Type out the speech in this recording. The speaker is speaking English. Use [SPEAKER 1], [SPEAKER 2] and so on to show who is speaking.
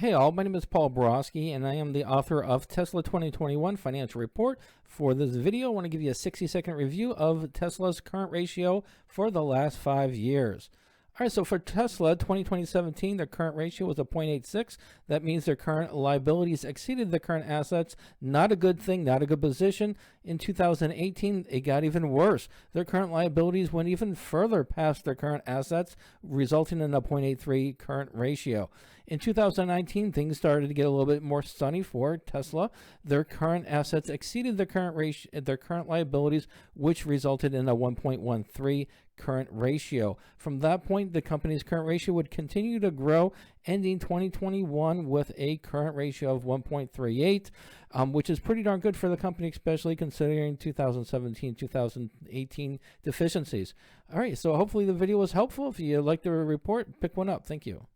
[SPEAKER 1] Hey all, my name is Paul Borosky and I am the author of Tesla 2021 Financial Report. For this video, I want to give you a 60-second review of Tesla's current ratio for the last 5 years. All right, so for Tesla, 2017, their current ratio was a 0.86. That means their current liabilities exceeded the current assets. Not a good thing, not a good position. In 2018, it got even worse. Their current liabilities went even further past their current assets, resulting in a 0.83 current ratio. In 2019, things started to get a little bit more sunny for Tesla. Their current assets exceeded their current liabilities, which resulted in a 1.13 current ratio. From that point, the company's current ratio would continue to grow, ending 2021 with a current ratio of 1.38, which is pretty darn good for the company, especially considering 2017, 2018 deficiencies. All right, so hopefully the video was helpful. If you like the report, pick one up. Thank you.